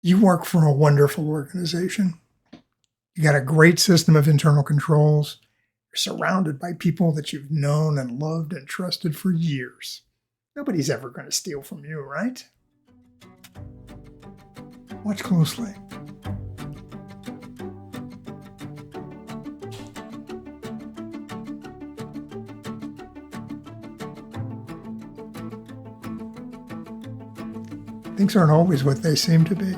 You work for a wonderful organization. You got a great system of internal controls. You're surrounded by people that you've known and loved and trusted for years. Nobody's ever going to steal from you, right? Watch closely. Things aren't always what they seem to be.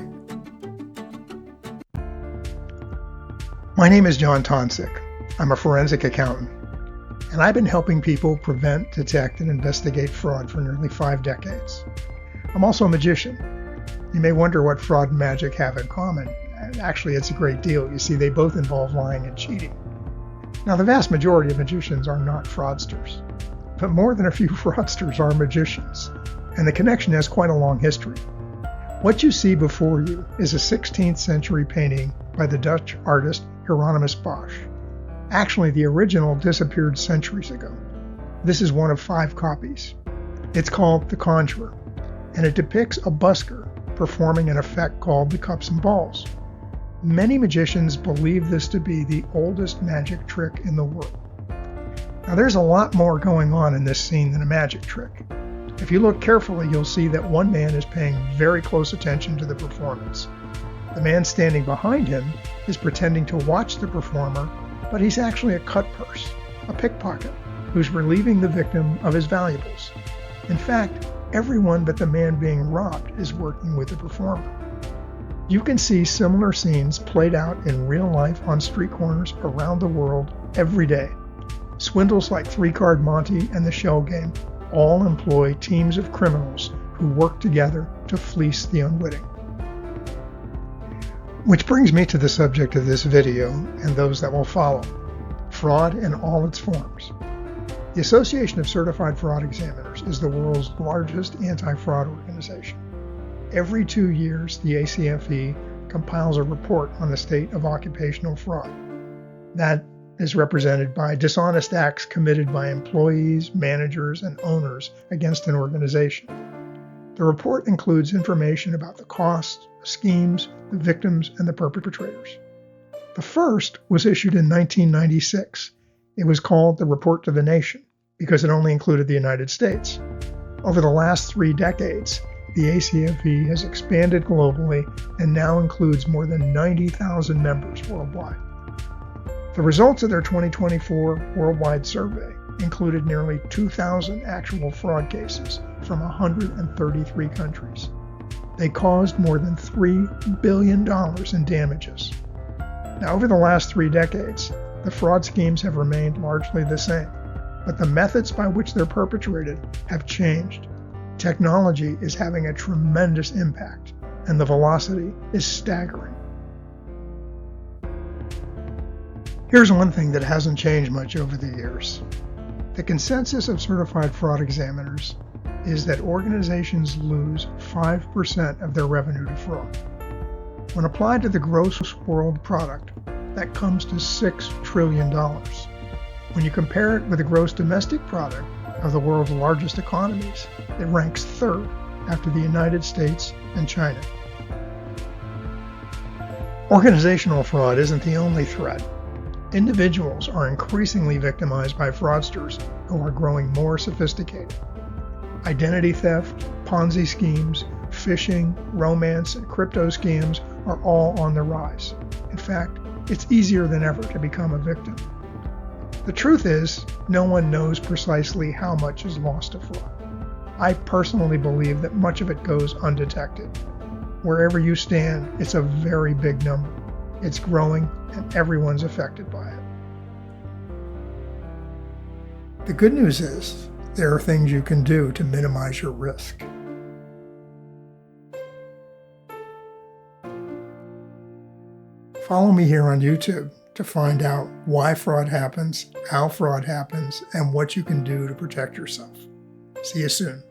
My name is John Tonsick. I'm a forensic accountant, and I've been helping people prevent, detect, and investigate fraud for nearly 5 decades. I'm also a magician. You may wonder what fraud and magic have in common. Actually, it's a great deal. You see, they both involve lying and cheating. Now, the vast majority of magicians are not fraudsters, but more than a few fraudsters are magicians, and the connection has quite a long history. What you see before you is a 16th century painting by the Dutch artist Hieronymus Bosch. Actually, the original disappeared centuries ago. This is one of 5 copies. It's called The Conjurer, and it depicts a busker performing an effect called the cups and balls. Many magicians believe this to be the oldest magic trick in the world. Now, there's a lot more going on in this scene than a magic trick. If you look carefully, you'll see that one man is paying very close attention to the performance. The man standing behind him is pretending to watch the performer, but he's actually a cut purse, a pickpocket, who's relieving the victim of his valuables. In fact, everyone but the man being robbed is working with the performer. You can see similar scenes played out in real life on street corners around the world every day. Swindles like 3-Card Monte and the Shell Game all employ teams of criminals who work together to fleece the unwitting. Which brings me to the subject of this video and those that will follow: fraud in all its forms. The Association of Certified Fraud Examiners is the world's largest anti-fraud organization. Every 2 years, the ACFE compiles a report on the state of occupational fraud. That is represented by dishonest acts committed by employees, managers, and owners against an organization. The report includes information about the costs, the schemes, the victims, and the perpetrators. The first was issued in 1996. It was called the Report to the Nation because it only included the United States. Over the last 3 decades, the ACFE has expanded globally and now includes more than 90,000 members worldwide. The results of their 2024 worldwide survey included nearly 2,000 actual fraud cases from 133 countries. They caused more than $3 billion in damages. Now, over the last 3 decades, the fraud schemes have remained largely the same, but the methods by which they're perpetrated have changed. Technology is having a tremendous impact, and the velocity is staggering. Here's one thing that hasn't changed much over the years. The consensus of certified fraud examiners is that organizations lose 5% of their revenue to fraud. When applied to the gross world product, that comes to $6 trillion. When you compare it with the gross domestic product of the world's largest economies, it ranks 3rd after the United States and China. Organizational fraud isn't the only threat. Individuals are increasingly victimized by fraudsters who are growing more sophisticated. Identity theft, Ponzi schemes, phishing, romance, and crypto scams are all on the rise. In fact, it's easier than ever to become a victim. The truth is, no one knows precisely how much is lost to fraud. I personally believe that much of it goes undetected. Wherever you stand, it's a very big number. It's growing, and everyone's affected by it. The good news is, there are things you can do to minimize your risk. Follow me here on YouTube to find out why fraud happens, how fraud happens, and what you can do to protect yourself. See you soon.